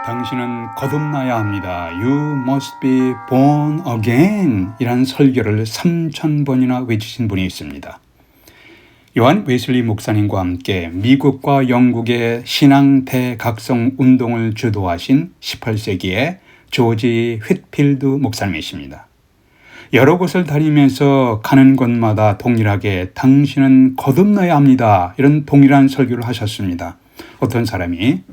당신은 거듭나야 합니다. You must be born again 이라는 설교를 3000번이나 외치신 분이 있습니다. 요한 웨슬리 목사님과 함께 미국과 영국의 신앙 대각성 운동을 주도하신 18세기의 조지 휘트필드 목사님이십니다. 여러 곳을 다니면서 가는 곳마다 동일하게 당신은 거듭나야 합니다. 이런 동일한 설교를 하셨습니다. 어떤 사람이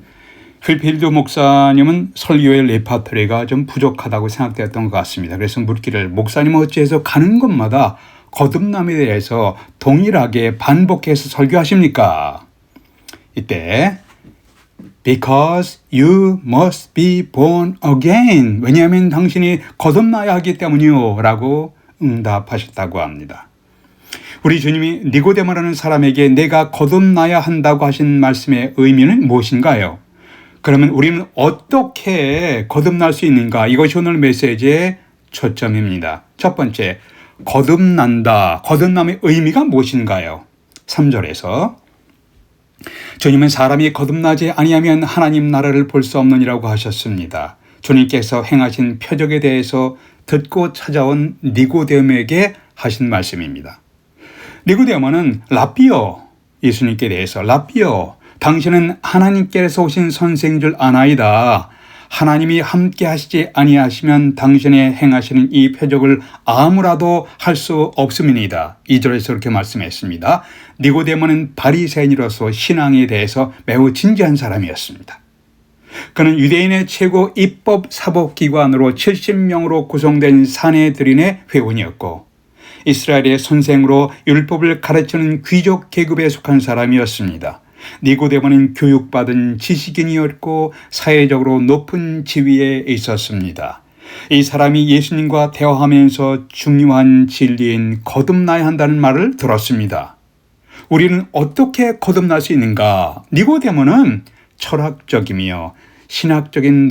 휘트필드 목사님은 설교의 레파토리가 좀 부족하다고 생각되었던 것 같습니다. 그래서 묻기를 목사님은 어찌해서 가는 곳마다 거듭남에 대해서 동일하게 반복해서 설교하십니까? 이때 Because you must be born again. 왜냐하면 당신이 거듭나야 하기 때문이요 라고 응답하셨다고 합니다. 우리 주님이 니고데모라는 사람에게 내가 거듭나야 한다고 하신 말씀의 의미는 무엇인가요? 그러면 우리는 어떻게 거듭날 수 있는가? 이것이 오늘 메시지의 초점입니다. 첫 번째, 거듭난다. 거듭남의 의미가 무엇인가요? 3절에서 주님은 사람이 거듭나지 아니하면 하나님 나라를 볼 수 없느니라고 하셨습니다. 주님께서 행하신 표적에 대해서 듣고 찾아온 니고데모에게 하신 말씀입니다. 니고데모는 라삐어, 예수님께 대해서 라삐어, 당신은 하나님께서 오신 선생인 줄 아나이다. 하나님이 함께 하시지 아니하시면 당신의 행하시는 이 표적을 아무라도 할 수 없음이니이다. 2절에서 그렇게 말씀했습니다. 니고데모는 바리새인으로서 신앙에 대해서 매우 진지한 사람이었습니다. 그는 유대인의 최고 입법 사법기관으로 70명으로 구성된 사내들인의 회원이었고 이스라엘의 선생으로 율법을 가르치는 귀족 계급에 속한 사람이었습니다. 니고데모는 교육받은 지식인이었고 사회적으로 높은 지위에 있었습니다. 이 사람이 예수님과 대화하면서 중요한 진리인 거듭나야 한다는 말을 들었습니다. 우리는 어떻게 거듭날 수 있는가? 니고데모는 철학적이며 신학적인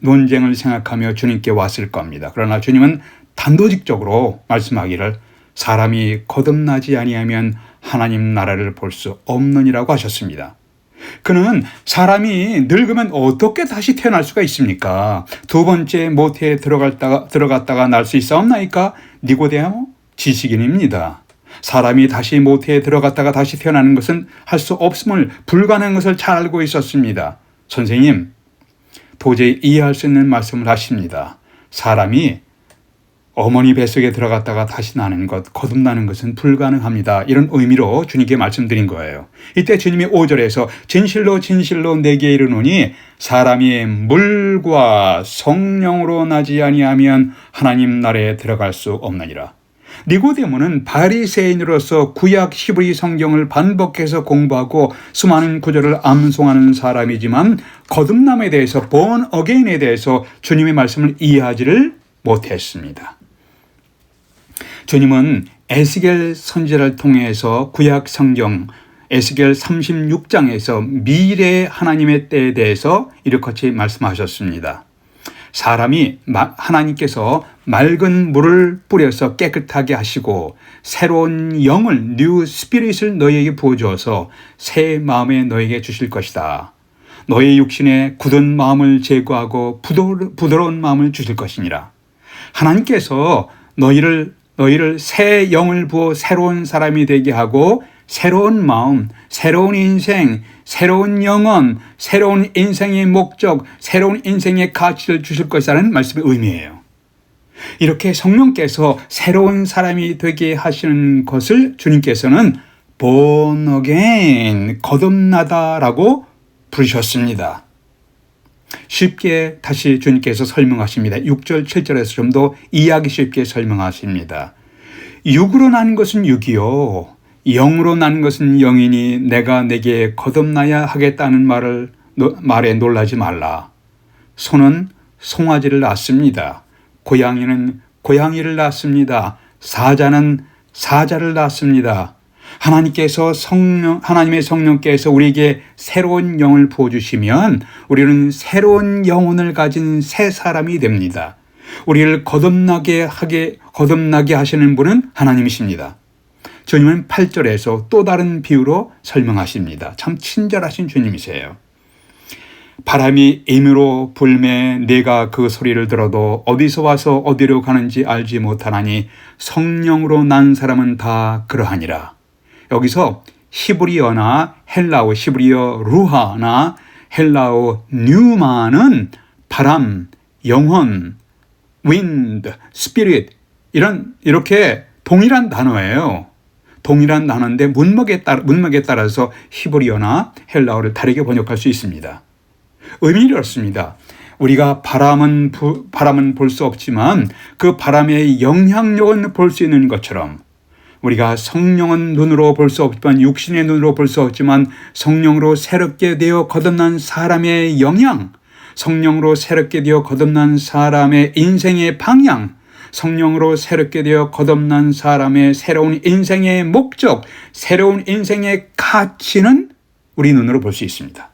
논쟁을 생각하며 주님께 왔을 겁니다. 그러나 주님은 단도직적으로 말씀하기를 사람이 거듭나지 아니하면 하나님 나라를 볼 수 없느니라고 하셨습니다. 그는 사람이 늙으면 어떻게 다시 태어날 수가 있습니까? 두 번째 모태에 들어갔다가 날 수 있사옵나이까? 니고데모 지식인입니다. 사람이 다시 모태에 들어갔다가 다시 태어나는 것은 할 수 없음을 불가능한 것을 잘 알고 있었습니다. 선생님, 도저히 이해할 수 있는 말씀을 하십니다. 사람이 어머니 뱃속에 들어갔다가 다시 나는 것, 거듭나는 것은 불가능합니다. 이런 의미로 주님께 말씀드린 거예요. 이때 주님이 5절에서 진실로 진실로 내게 이르노니 사람이 물과 성령으로 나지 아니하면 하나님 나라에 들어갈 수 없느니라. 니고데모는 바리새인으로서 구약 히브리 성경을 반복해서 공부하고 수많은 구절을 암송하는 사람이지만 거듭남에 대해서 born again에 대해서 주님의 말씀을 이해하지를 못했습니다. 주님은 에스겔 선지자를 통해서 구약 성경 에스겔 36장에서 미래의 하나님의 때에 대해서 이렇게 말씀하셨습니다. 사람이 하나님께서 맑은 물을 뿌려서 깨끗하게 하시고 새로운 영을 뉴 스피릿을 너희에게 부어주어서 새 마음에 너희에게 주실 것이다. 너희 육신에 굳은 마음을 제거하고 부드러운 마음을 주실 것이니라. 하나님께서 너희를 새 영을 부어 새로운 사람이 되게 하고 새로운 마음, 새로운 인생, 새로운 영혼, 새로운 인생의 목적, 새로운 인생의 가치를 주실 것이라는 말씀의 의미예요. 이렇게 성령께서 새로운 사람이 되게 하시는 것을 주님께서는 born again, 거듭나다라고 부르셨습니다. 쉽게 다시 주님께서 설명하십니다. 6절, 7절에서 좀 더 이해하기 쉽게 설명하십니다. 육으로 난 것은 육이요 영으로 난 것은 영이니 내가 내게 거듭나야 하겠다는 말에 놀라지 말라. 소는 송아지를 낳습니다. 고양이는 고양이를 낳습니다. 사자는 사자를 낳습니다. 하나님의 성령께서 우리에게 새로운 영을 부어주시면 우리는 새로운 영혼을 가진 새 사람이 됩니다. 우리를 거듭나게 하시는 분은 하나님이십니다. 주님은 8절에서 또 다른 비유로 설명하십니다. 참 친절하신 주님이세요. 바람이 임으로 불매 내가 그 소리를 들어도 어디서 와서 어디로 가는지 알지 못하나니 성령으로 난 사람은 다 그러하니라. 여기서 히브리어나 헬라어 히브리어 루하나 헬라어 뉴마는 바람, 영혼, wind, spirit 이렇게 동일한 단어예요. 동일한 단어인데 문맥에 따라서 히브리어나 헬라어를 다르게 번역할 수 있습니다. 의미는 이렇습니다. 우리가 바람은 볼 수 없지만 그 바람의 영향력은 볼 수 있는 것처럼 우리가 성령은 눈으로 볼 수 없지만 육신의 눈으로 볼 수 없지만 성령으로 새롭게 되어 거듭난 사람의 영향, 성령으로 새롭게 되어 거듭난 사람의 인생의 방향, 성령으로 새롭게 되어 거듭난 사람의 새로운 인생의 목적, 새로운 인생의 가치는 우리 눈으로 볼 수 있습니다.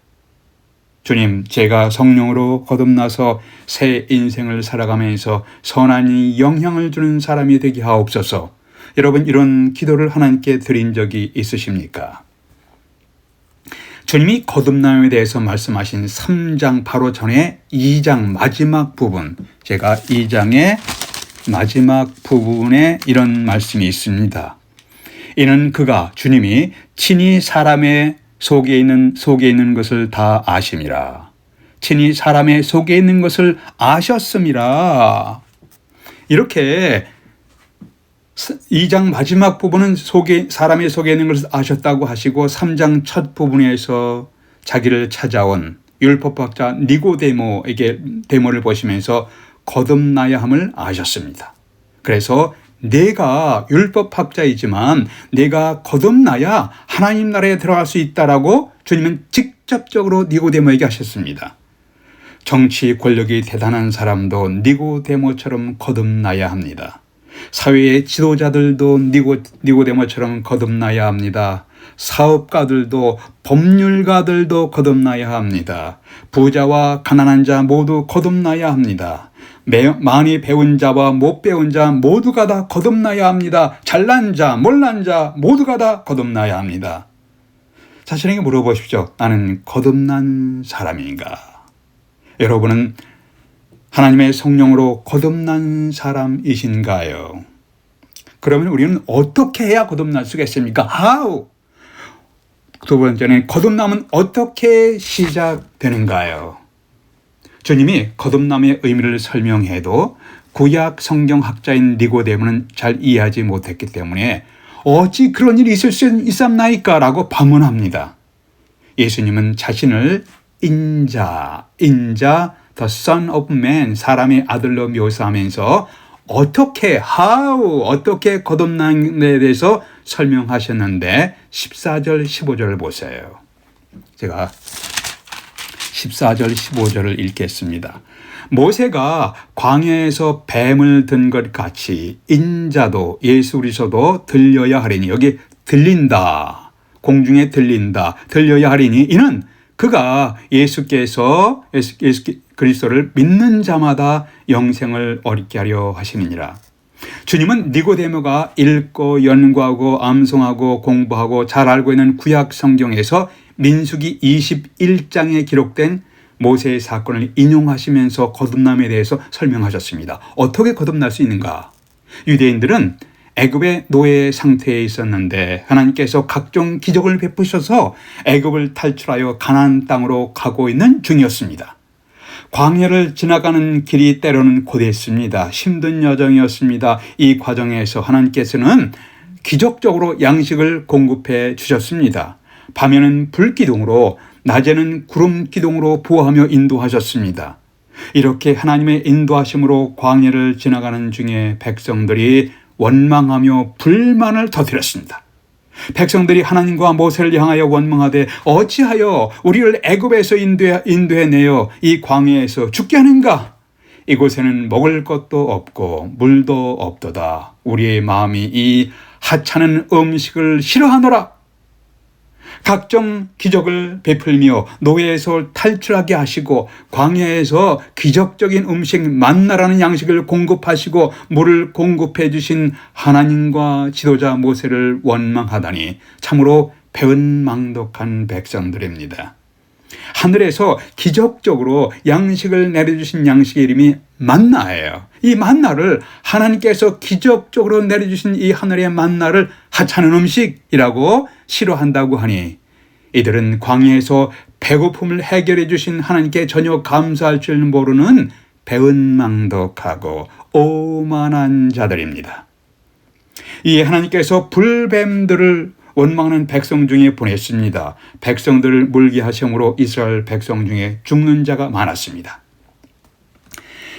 주님, 제가 성령으로 거듭나서 새 인생을 살아가면서 선한 영향을 주는 사람이 되게 하옵소서. 여러분, 이런 기도를 하나님께 드린 적이 있으십니까? 주님이 거듭남에 대해서 말씀하신 3장 바로 전에 2장 마지막 부분, 제가 2장의 마지막 부분에 이런 말씀이 있습니다. 이는 그가 주님이 친히 사람의 속에 있는 것을 다 아심이라. 친히 사람의 속에 있는 것을 아셨음이라. 이렇게 2장 마지막 부분은 사람의 속에 있는 것을 아셨다고 하시고 3장 첫 부분에서 자기를 찾아온 율법학자 니고데모를 보시면서 거듭나야 함을 아셨습니다. 그래서 내가 율법학자이지만 내가 거듭나야 하나님 나라에 들어갈 수 있다라고 주님은 직접적으로 니고데모에게 하셨습니다. 정치 권력이 대단한 사람도 니고데모처럼 거듭나야 합니다. 사회의 지도자들도 니고데모처럼 거듭나야 합니다. 사업가들도 법률가들도 거듭나야 합니다. 부자와 가난한 자 모두 거듭나야 합니다. 많이 배운 자와 못 배운 자 모두가 다 거듭나야 합니다. 잘난 자, 못난 자 모두가 다 거듭나야 합니다. 자신에게 물어보십시오. 나는 거듭난 사람인가? 여러분은 하나님의 성령으로 거듭난 사람이신가요? 그러면 우리는 어떻게 해야 거듭날 수가 있습니까? How? 두 번째는 거듭남은 어떻게 시작되는가요? 주님이 거듭남의 의미를 설명해도 구약 성경학자인 니고데모는 잘 이해하지 못했기 때문에 어찌 그런 일이 있을 수 있었나이까? 라고 반문합니다. 예수님은 자신을 인자, the son of man, 사람의 아들로 묘사하면서 어떻게 거듭남에 대해서 설명하셨는데 14절, 15절을 보세요. 제가 14절, 15절을 읽겠습니다. 모세가 광야에서 뱀을 든 것 같이 인자도 예수 그리스도도 들려야 하리니, 여기 들린다, 공중에 들린다, 들려야 하리니 이는 그가 예수 그리스도를 믿는 자마다 영생을 얻게 하려 하심이니라. 주님은 니고데모가 읽고 연구하고 암송하고 공부하고 잘 알고 있는 구약 성경에서 민수기 21장에 기록된 모세의 사건을 인용하시면서 거듭남에 대해서 설명하셨습니다. 어떻게 거듭날 수 있는가? 유대인들은 애굽의 노예 상태에 있었는데 하나님께서 각종 기적을 베푸셔서 애굽을 탈출하여 가나안 땅으로 가고 있는 중이었습니다. 광야를 지나가는 길이 때로는 고됐습니다. 힘든 여정이었습니다. 이 과정에서 하나님께서는 기적적으로 양식을 공급해 주셨습니다. 밤에는 불기둥으로, 낮에는 구름기둥으로 보호하며 인도하셨습니다. 이렇게 하나님의 인도하심으로 광야를 지나가는 중에 백성들이 원망하며 불만을 터뜨렸습니다. 백성들이 하나님과 모세를 향하여 원망하되 어찌하여 우리를 애굽에서 인도해내어 이 광야에서 죽게 하는가? 이곳에는 먹을 것도 없고 물도 없도다. 우리의 마음이 이 하찮은 음식을 싫어하노라. 각종 기적을 베풀며 노예에서 탈출하게 하시고 광야에서 기적적인 음식 만나라는 양식을 공급하시고 물을 공급해 주신 하나님과 지도자 모세를 원망하다니 참으로 배은망덕한 백성들입니다. 하늘에서 기적적으로 양식을 내려주신 양식의 이름이 만나예요. 이 만나를 하나님께서 기적적으로 내려주신 이 하늘의 만나를 하찮은 음식이라고 싫어한다고 하니 이들은 광야에서 배고픔을 해결해 주신 하나님께 전혀 감사할 줄 모르는 배은망덕하고 오만한 자들입니다. 이 하나님께서 불뱀들을 원망하는 백성 중에 보냈습니다. 백성들을 물게 하심으로 이스라엘 백성 중에 죽는 자가 많았습니다.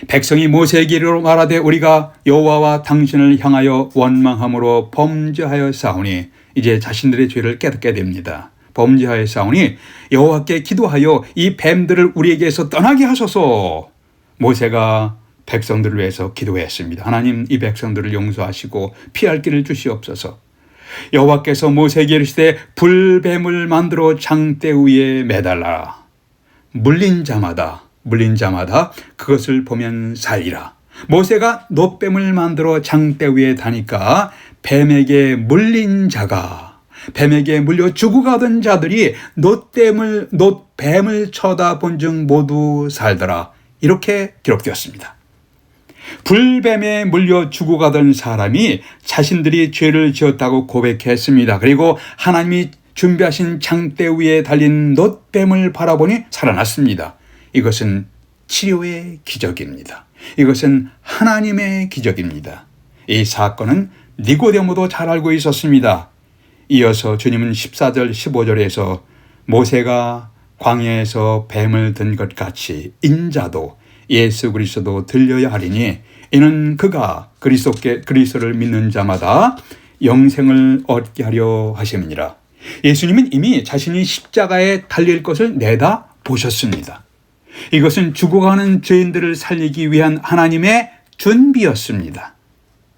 백성이 모세에게 이르러 말하되 우리가 여호와와 당신을 향하여 원망함으로 범죄하여 싸우니 이제 자신들의 죄를 깨닫게 됩니다. 범죄하여 싸우니 여호와께 기도하여 이 뱀들을 우리에게서 떠나게 하소서. 모세가 백성들을 위해서 기도했습니다. 하나님, 이 백성들을 용서하시고 피할 길을 주시옵소서. 여호와께서 모세에게 이르시되 불뱀을 만들어 장대 위에 매달라. 물린 자마다 그것을 보면 살리라. 모세가 놋뱀을 만들어 장대 위에 다니까 뱀에게 물린 자가, 뱀에게 물려 죽어가던 자들이 놋뱀을 쳐다본 즉 모두 살더라. 이렇게 기록되었습니다. 불뱀에 물려 죽어가던 사람이 자신들이 죄를 지었다고 고백했습니다. 그리고 하나님이 준비하신 장대 위에 달린 놋뱀을 바라보니 살아났습니다. 이것은 치료의 기적입니다. 이것은 하나님의 기적입니다. 이 사건은 니고데모도 잘 알고 있었습니다. 이어서 주님은 14절 15절에서 모세가 광야에서 뱀을 든 것 같이 인자도 예수 그리스도도 들려야 하리니 이는 그가 그리스도를 믿는 자마다 영생을 얻게 하려 하심이니라. 예수님은 이미 자신이 십자가에 달릴 것을 내다 보셨습니다. 이것은 죽어가는 죄인들을 살리기 위한 하나님의 준비였습니다.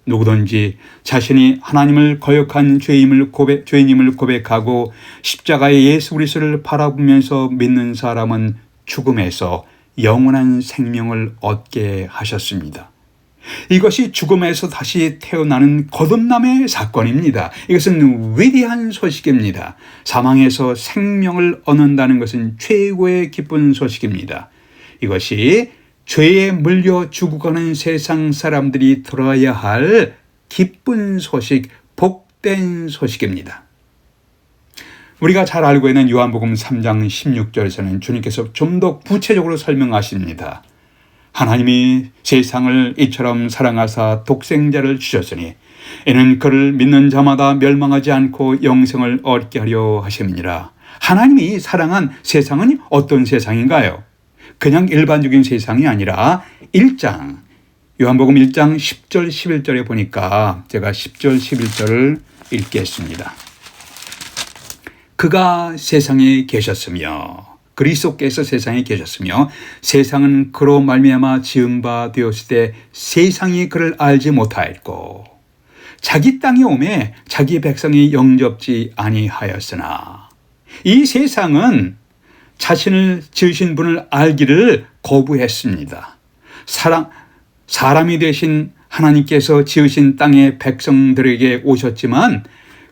누구든지 자신이 하나님을 거역한 죄인임을 고백하고 십자가의 예수 그리스도를 바라보면서 믿는 사람은 죽음에서 영원한 생명을 얻게 하셨습니다. 이것이 죽음에서 다시 태어나는 거듭남의 사건입니다. 이것은 위대한 소식입니다. 사망에서 생명을 얻는다는 것은 최고의 기쁜 소식입니다. 이것이 죄에 물려 죽어가는 세상 사람들이 들어야 할 기쁜 소식, 복된 소식입니다. 우리가 잘 알고 있는 요한복음 3장 16절에서는 주님께서 좀 더 구체적으로 설명하십니다. 하나님이 세상을 이처럼 사랑하사 독생자를 주셨으니 이는 그를 믿는 자마다 멸망하지 않고 영생을 얻게 하려 하심이니라. 하나님이 사랑한 세상은 어떤 세상인가요? 그냥 일반적인 세상이 아니라 요한복음 1장 10절 11절에 보니까 제가 10절 11절을 읽겠습니다. 그가 세상에 계셨으며 그리스도께서 세상에 계셨으며 세상은 그로 말미암아 지은 바 되었을 때 세상이 그를 알지 못하였고 자기 땅에 오매 자기 백성이 영접지 아니하였으나 이 세상은 자신을 지으신 분을 알기를 거부했습니다. 사람이 되신 하나님께서 지으신 땅의 백성들에게 오셨지만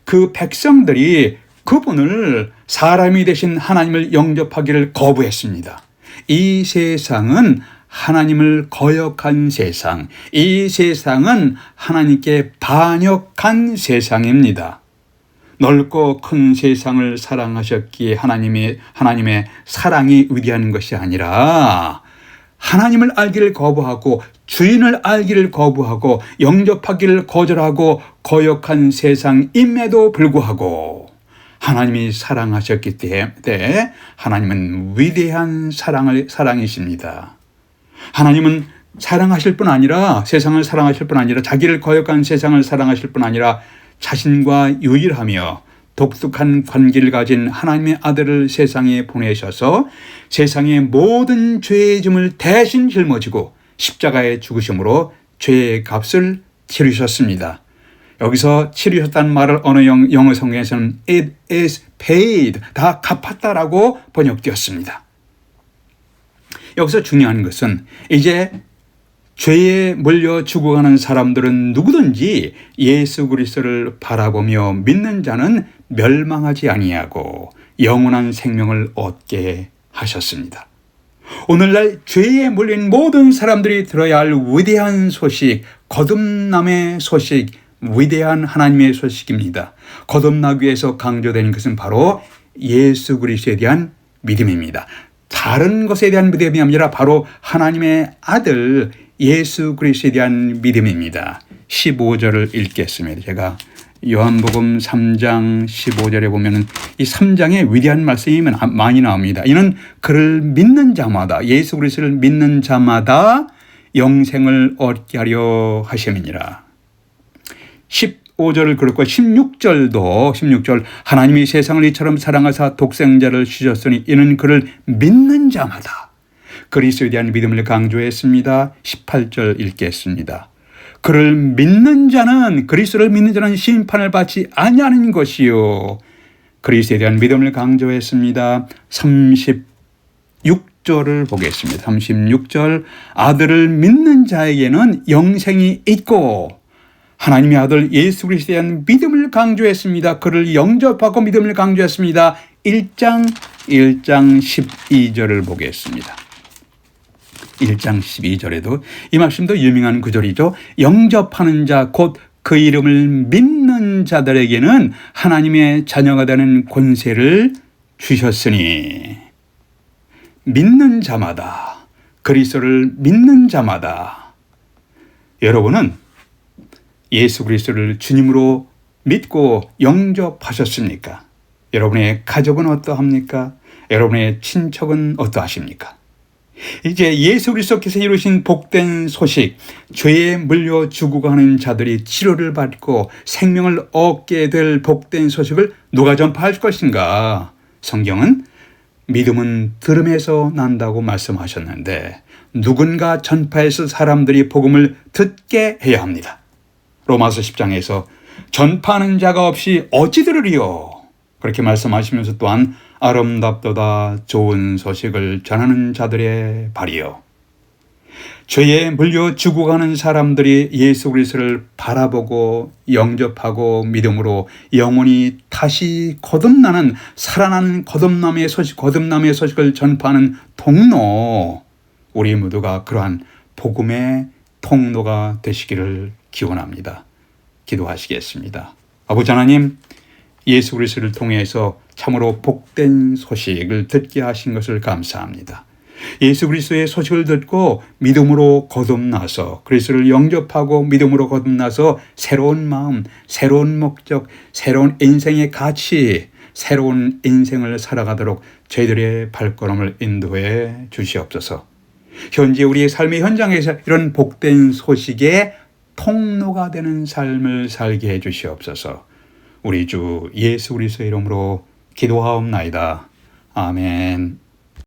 그 백성들이 그분을 사람이 되신 하나님을 영접하기를 거부했습니다. 이 세상은 하나님을 거역한 세상, 이 세상은 하나님께 반역한 세상입니다. 넓고 큰 세상을 사랑하셨기에 하나님의 사랑이 위대한 것이 아니라 하나님을 알기를 거부하고 주인을 알기를 거부하고 영접하기를 거절하고 거역한 세상임에도 불구하고 하나님이 사랑하셨기 때문에 하나님은 위대한 사랑이십니다. 하나님은 사랑하실 뿐 아니라 세상을 사랑하실 뿐 아니라 자기를 거역한 세상을 사랑하실 뿐 아니라 자신과 유일하며 독특한 관계를 가진 하나님의 아들을 세상에 보내셔서 세상의 모든 죄의 짐을 대신 짊어지고 십자가에 죽으심으로 죄의 값을 치르셨습니다. 여기서 치르셨다는 말을 어느 영어 성경에서는 it is paid, 다 갚았다라고 번역되었습니다. 여기서 중요한 것은 이제 죄에 물려 죽어가는 사람들은 누구든지 예수 그리스도를 바라보며 믿는 자는 멸망하지 아니하고 영원한 생명을 얻게 하셨습니다. 오늘날 죄에 물린 모든 사람들이 들어야 할 위대한 소식, 거듭남의 소식, 위대한 하나님의 소식입니다. 거듭나기 위해서 강조되는 것은 바로 예수 그리스도에 대한 믿음입니다. 다른 것에 대한 믿음이 아니라 바로 하나님의 아들 예수 그리스도에 대한 믿음입니다. 15절을 읽겠습니다. 제가 요한복음 3장 15절에 보면은 이 3장에 위대한 말씀이 많이 나옵니다. 이는 그를 믿는 자마다, 예수 그리스도를 믿는 자마다 영생을 얻게 하려 하심이니라. 15절을 그렇고 16절 하나님이 세상을 이처럼 사랑하사 독생자를 주셨으니 이는 그를 믿는 자마다, 그리스도에 대한 믿음을 강조했습니다. 18절 읽겠습니다. 그를 믿는 자는, 그리스도를 믿는 자는 심판을 받지 아니하는 것이요. 그리스도에 대한 믿음을 강조했습니다. 36절을 보겠습니다. 36절 아들을 믿는 자에게는 영생이 있고, 하나님의 아들 예수 그리스도에 대한 믿음을 강조했습니다. 그를 영접하고 믿음을 강조했습니다. 1장 12절을 보겠습니다. 1장 12절에도 이 말씀도 유명한 구절이죠. 영접하는 자 곧 그 이름을 믿는 자들에게는 하나님의 자녀가 되는 권세를 주셨으니, 믿는 자마다, 그리스도를 믿는 자마다. 여러분은 예수 그리스도를 주님으로 믿고 영접하셨습니까? 여러분의 가족은 어떠합니까? 여러분의 친척은 어떠하십니까? 이제 예수 그리스도께서 이루신 복된 소식, 죄에 물려 죽고 가는 자들이 치료를 받고 생명을 얻게 될 복된 소식을 누가 전파할 것인가? 성경은 믿음은 들음에서 난다고 말씀하셨는데, 누군가 전파해서 사람들이 복음을 듣게 해야 합니다. 로마서 10장에서 전파하는 자가 없이 어찌 들으리요? 그렇게 말씀하시면서 또한 아름답도다 좋은 소식을 전하는 자들의 발이요. 죄에 물려 죽어가는 사람들이 예수 그리스도를 바라보고 영접하고 믿음으로 영원히 다시 거듭나는, 살아나는 거듭남의 소식을 전파하는 통로, 우리 모두가 그러한 복음의 통로가 되시기를 기원합니다. 기도하시겠습니다. 아버지 하나님, 예수 그리스도를 통해서 참으로 복된 소식을 듣게 하신 것을 감사합니다. 예수 그리스도의 소식을 듣고 믿음으로 거듭나서, 그리스도를 영접하고 믿음으로 거듭나서 새로운 마음, 새로운 목적, 새로운 인생의 가치, 새로운 인생을 살아가도록 저희들의 발걸음을 인도해 주시옵소서. 현재 우리의 삶의 현장에서 이런 복된 소식의 통로가 되는 삶을 살게 해 주시옵소서. 우리 주 예수 그리스도의 이름으로 기도하옵나이다. 아멘.